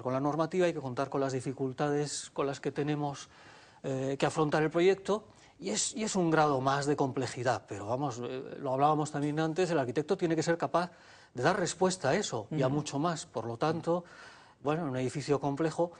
con la normativa, hay que contar con las dificultades con las que tenemos que afrontar el proyecto, y es un grado más de complejidad, pero vamos, lo hablábamos también antes, el arquitecto tiene que ser capaz de dar respuesta a eso y a mucho más. Por lo tanto, bueno, en un edificio complejo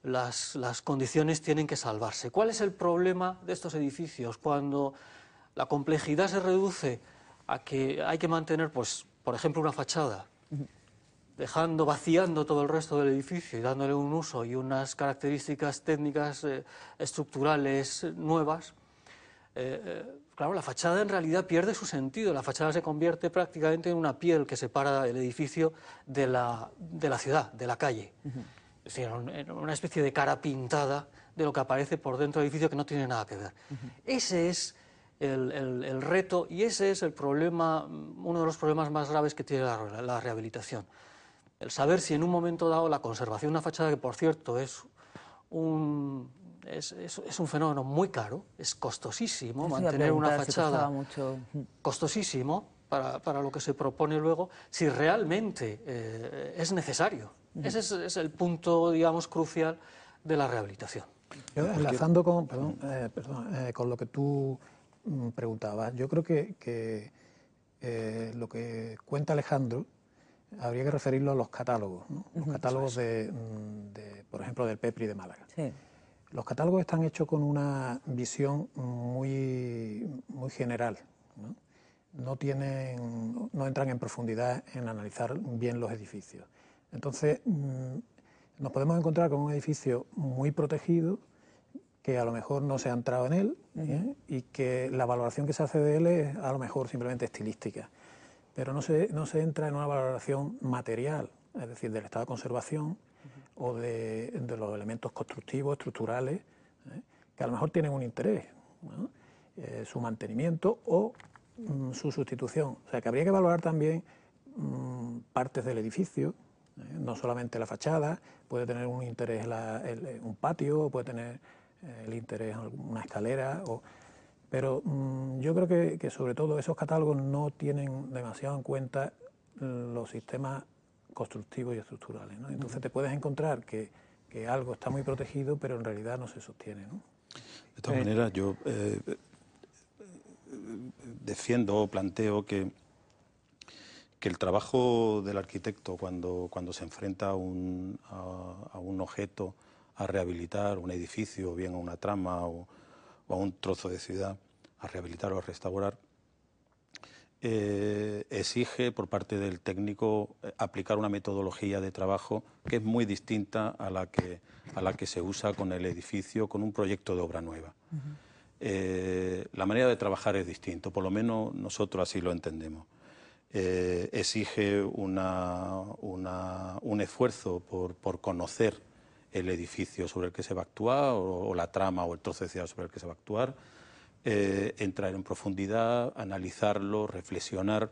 las condiciones tienen que salvarse. ¿Cuál es el problema de estos edificios? Cuando la complejidad se reduce a que hay que mantener, pues, por ejemplo, una fachada, vaciando todo el resto del edificio y dándole un uso y unas características técnicas estructurales nuevas, claro, la fachada en realidad pierde su sentido. La fachada se convierte prácticamente en una piel que separa el edificio de la ciudad, de la calle. Es decir, en una especie de cara pintada de lo que aparece por dentro del edificio, que no tiene nada que ver. Ese es el reto, y ese es el problema, uno de los problemas más graves que tiene la rehabilitación. El saber si en un momento dado la conservación de una fachada, que por cierto es un fenómeno muy caro, es costosísimo mantener una fachada, costosísimo para lo que se propone luego, si realmente es necesario. Ese es el punto, digamos, crucial de la rehabilitación. Yo, enlazando con, con lo que tú preguntabas, yo creo que lo que cuenta Alejandro habría que referirlo a los catálogos, ¿no? Los catálogos por ejemplo, del PEPRI de Málaga. Sí. Los catálogos están hechos con una visión muy general, ¿no? No entran en profundidad en analizar bien los edificios. Entonces, nos podemos encontrar con un edificio muy protegido, que a lo mejor no se ha entrado en él, y que la valoración que se hace de él es a lo mejor simplemente estilística. Pero no se entra en una valoración material, es decir, del estado de conservación o de los elementos constructivos, estructurales, que a lo mejor tienen un interés, ¿no? Su mantenimiento o su sustitución. O sea, que habría que valorar también partes del edificio, no solamente la fachada, puede tener un interés un patio, puede tener el interés una escalera, pero yo creo que sobre todo esos catálogos no tienen demasiado en cuenta los sistemas constructivos y estructurales, ¿no? Entonces te puedes encontrar que algo está muy protegido, pero en realidad no se sostiene, ¿no? De todas maneras, yo defiendo o planteo que el trabajo del arquitecto cuando se enfrenta a un objeto a rehabilitar, un edificio, o bien a una trama o a un trozo de ciudad, a rehabilitar o a restaurar, exige por parte del técnico aplicar una metodología de trabajo que es muy distinta a la que se usa con el edificio, con un proyecto de obra nueva. La manera de trabajar es distinta, por lo menos nosotros así lo entendemos. Exige un esfuerzo por conocer el edificio sobre el que se va a actuar, o la trama o el trozo de ciudad sobre el que se va a actuar, entrar en profundidad, analizarlo, reflexionar,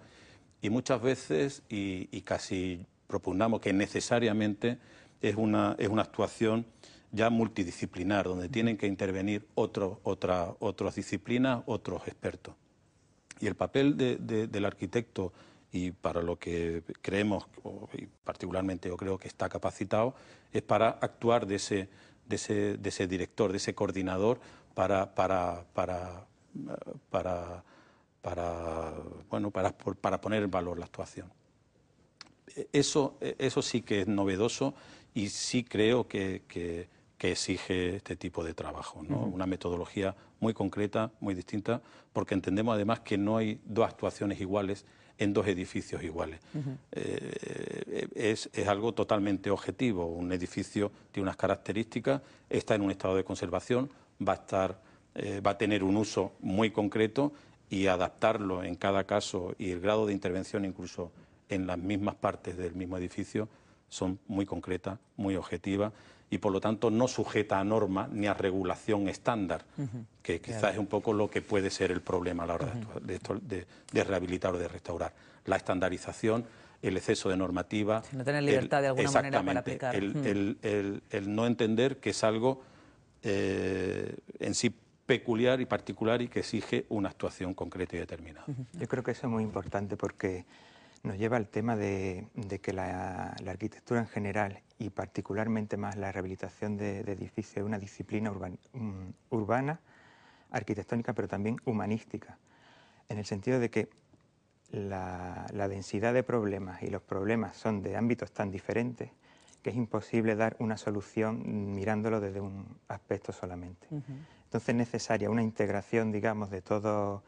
y muchas veces, y casi propugnamos que necesariamente es una actuación ya multidisciplinar, donde tienen que intervenir otras disciplinas, otros expertos. Y el papel del arquitecto, y para lo que creemos, y particularmente yo creo que está capacitado, es para actuar de ese director, de ese coordinador, para poner en valor la actuación. Eso sí que es novedoso, y sí creo que exige este tipo de trabajo, ¿no? Una metodología muy concreta, muy distinta, porque entendemos además que no hay dos actuaciones iguales en dos edificios iguales. Es algo totalmente objetivo. Un edificio tiene unas características, está en un estado de conservación, va a tener un uso muy concreto, y adaptarlo en cada caso y el grado de intervención incluso en las mismas partes del mismo edificio son muy concretas, muy objetivas, y por lo tanto no sujeta a norma ni a regulación estándar, que quizás es un poco lo que puede ser el problema a la hora de rehabilitar o de restaurar. La estandarización, el exceso de normativa... No tener libertad de alguna manera para aplicar. El no entender que es algo en sí peculiar y particular, y que exige una actuación concreta y determinada. Yo creo que eso es muy importante, porque nos lleva al tema de que la arquitectura en general y particularmente más la rehabilitación de edificios es una disciplina urbana, arquitectónica, pero también humanística, en el sentido de que la densidad de problemas y los problemas son de ámbitos tan diferentes que es imposible dar una solución mirándolo desde un aspecto solamente. Entonces es necesaria una integración, digamos, de todos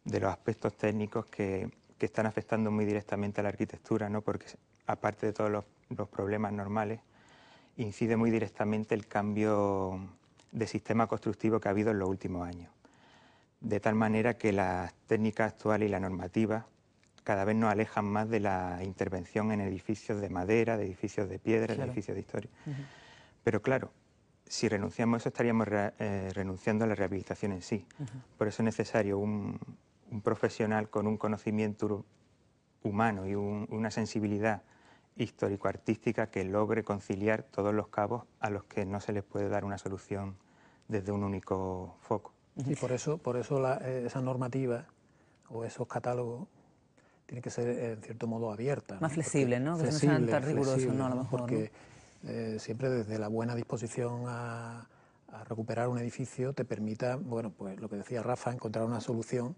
los aspectos técnicos que están afectando muy directamente a la arquitectura, ¿no? Porque aparte de todos los problemas normales, incide muy directamente el cambio de sistema constructivo que ha habido en los últimos años. De tal manera que las técnicas actuales y la normativa cada vez nos alejan más de la intervención en edificios de madera, de edificios de piedra, de edificios de historia. Pero claro, si renunciamos a eso estaríamos renunciando a la rehabilitación en sí. Por eso es necesario un profesional con un conocimiento humano y una sensibilidad histórico-artística que logre conciliar todos los cabos a los que no se les puede dar una solución desde un único foco. Y por eso esa normativa o esos catálogos tienen que ser en cierto modo abiertas. Más flexible, ¿no? Que no sean tan rigurosos, ¿no? A lo mejor, porque siempre desde la buena disposición a recuperar un edificio te permita, bueno, pues lo que decía Rafa, encontrar una solución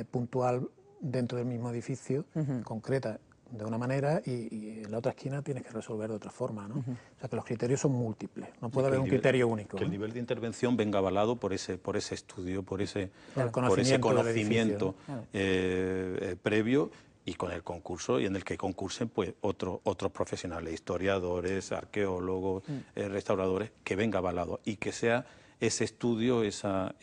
puntual dentro del mismo edificio, concreta de una manera y en la otra esquina tienes que resolver de otra forma, ¿no? O sea que los criterios son múltiples, no puede haber un criterio único. Que el nivel de intervención venga avalado por ese estudio, por ese conocimiento previo y con el concurso, y en el que concursen pues otros profesionales, historiadores, arqueólogos, restauradores, que venga avalado y que sea ese estudio, esa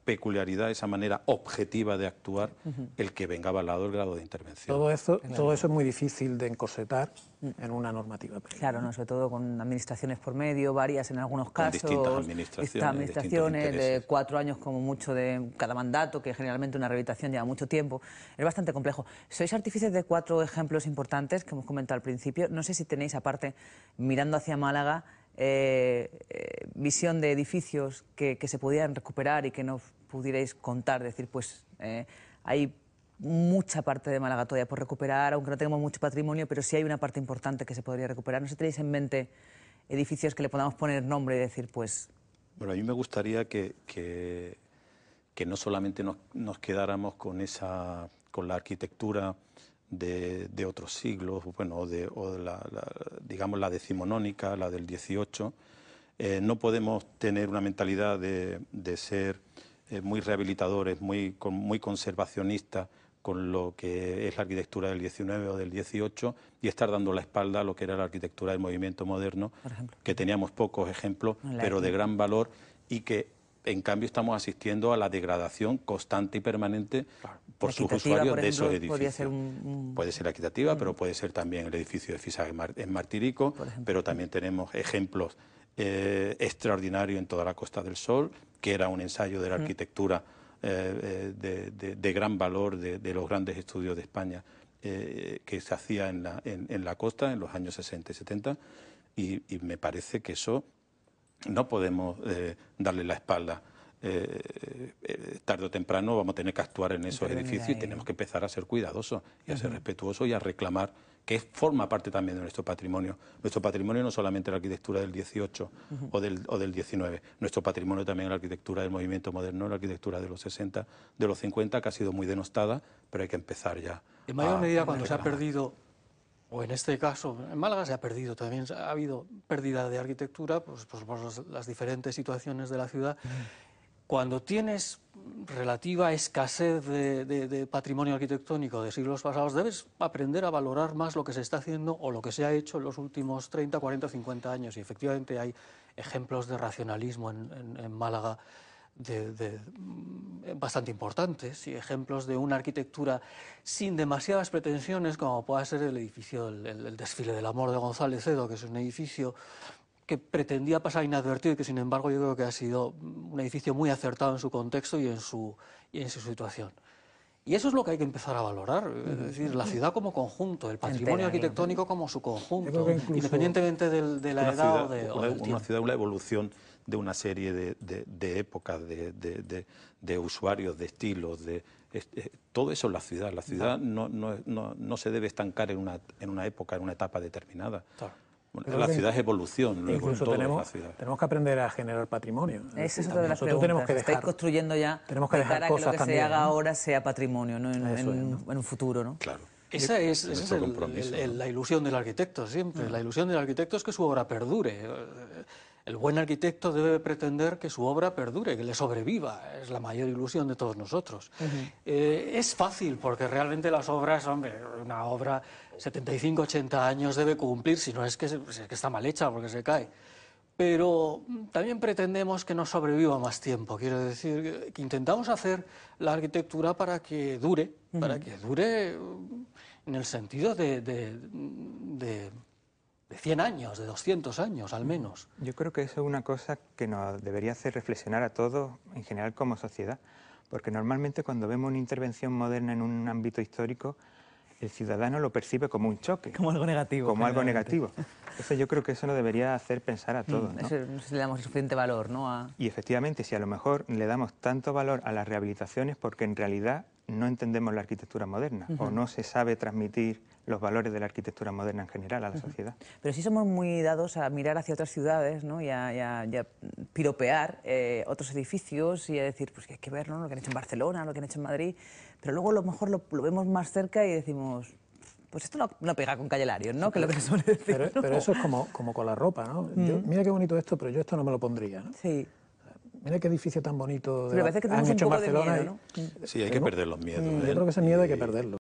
peculiaridad, esa manera objetiva de actuar, el que venga avalado el grado de intervención. Todo eso es muy difícil de encorsetar en una normativa. Claro, ¿no? Sobre todo con administraciones por medio, varias en algunos casos. Con distintas administraciones de 4 años como mucho de cada mandato, que generalmente una rehabilitación lleva mucho tiempo. Es bastante complejo. Sois artífices de 4 ejemplos importantes que hemos comentado al principio. No sé si tenéis, aparte, mirando hacia Málaga, visión de edificios que se pudieran recuperar y que nos pudierais contar, decir, pues hay mucha parte de Málaga todavía por recuperar, aunque no tengamos mucho patrimonio, pero sí hay una parte importante que se podría recuperar. ¿No sé si tenéis en mente edificios que le podamos poner nombre y decir, pues... Bueno, a mí me gustaría que no solamente nos quedáramos con la arquitectura de otros siglos, bueno, digamos la decimonónica, la del 18, no podemos tener una mentalidad de ser muy rehabilitadores, muy conservacionistas con lo que es la arquitectura del 19 o del 18 y estar dando la espalda a lo que era la arquitectura del movimiento moderno, que teníamos pocos ejemplos, pero de gran valor y que en cambio estamos asistiendo a la degradación constante y permanente por sus usuarios de esos edificios. Puede ser la equitativa, pero puede ser también el edificio de Fisac en Martirico, pero también tenemos ejemplos extraordinarios en toda la Costa del Sol, que era un ensayo de la arquitectura de gran valor de los grandes estudios de España que se hacía en la costa en los años 60 y 70 y me parece que eso no podemos darle la espalda. Tarde o temprano vamos a tener que actuar en esos edificios y tenemos que empezar a ser cuidadosos y a ser respetuosos y a reclamar que forma parte también de nuestro patrimonio. Nuestro patrimonio no solamente la arquitectura del 18 o del 19, nuestro patrimonio también la arquitectura del movimiento moderno, la arquitectura de los 60, de los 50, que ha sido muy denostada, pero hay que empezar ya. En mayor medida cuando se ha perdido, o en este caso, en Málaga se ha perdido, también ha habido pérdida de arquitectura pues por las diferentes situaciones de la ciudad. Cuando tienes relativa escasez de patrimonio arquitectónico de siglos pasados, debes aprender a valorar más lo que se está haciendo o lo que se ha hecho en los últimos 30, 40, 50 años. Y efectivamente hay ejemplos de racionalismo en Málaga bastante importantes y ejemplos de una arquitectura sin demasiadas pretensiones, como pueda ser el edificio, el Desfile del Amor de González Cedo, que es un edificio que pretendía pasar inadvertido y que sin embargo yo creo que ha sido un edificio muy acertado en su contexto y en su situación. Y eso es lo que hay que empezar a valorar, es decir, la ciudad como conjunto, el patrimonio arquitectónico como su conjunto, independientemente de la edad o del tiempo. Una ciudad, una evolución de una serie de épocas, de usuarios, de estilos, Todo eso es la ciudad. La ciudad no se debe estancar en una época, en una etapa determinada. Claro. Bueno, la ciudad es evolución, luego Incluso todo tenemos, es la ciudad. tenemos que aprender a generar patrimonio. Esa es otra de las Nosotros preguntas. tenemos que Estáis dejar, construyendo ya tenemos que de dejar cara a que lo cosas que también, se haga ¿no? ahora sea patrimonio, ¿no? Eso es, ¿no? En un futuro, ¿no? Claro. Esa es nuestro compromiso, ¿no? la ilusión del arquitecto, siempre. La ilusión del arquitecto es que su obra perdure. El buen arquitecto debe pretender que su obra perdure, que le sobreviva. Es la mayor ilusión de todos nosotros. Es fácil, porque realmente las obras, hombre, una obra 75, 80 años debe cumplir, si no es que está mal hecha porque se cae. Pero también pretendemos que no sobreviva más tiempo. Quiero decir, que intentamos hacer la arquitectura para que dure en el sentido de 100 años, de 200 años al menos. Yo creo que eso es una cosa que nos debería hacer reflexionar a todos, en general como sociedad, porque normalmente cuando vemos una intervención moderna en un ámbito histórico, el ciudadano lo percibe como un choque. Como algo negativo. Como algo generalmente. negativo. Entonces yo creo que eso nos debería hacer pensar a todos, ¿no? Eso no sé si le damos el suficiente valor, ¿no? Y efectivamente, si a lo mejor le damos tanto valor a las rehabilitaciones porque en realidad no entendemos la arquitectura moderna o no se sabe transmitir los valores de la arquitectura moderna en general a la sociedad. Pero sí somos muy dados a mirar hacia otras ciudades, ¿no? y a piropear otros edificios y a decir, pues que hay que ver, ¿no? Lo que han hecho en Barcelona, lo que han hecho en Madrid, pero luego a lo mejor lo vemos más cerca y decimos, pues esto no pega con Calle Larios, ¿no? Que es lo que se suele decir. Pero eso es como con la ropa, ¿no? Mira qué bonito esto, pero yo esto no me lo pondría, ¿no? Sí. Mira qué edificio tan bonito Pero parece que han tenemos hecho un en poco de Barcelona. miedo, ¿no? Sí, hay que perder los miedos. Yo creo que ese miedo hay que perderlo.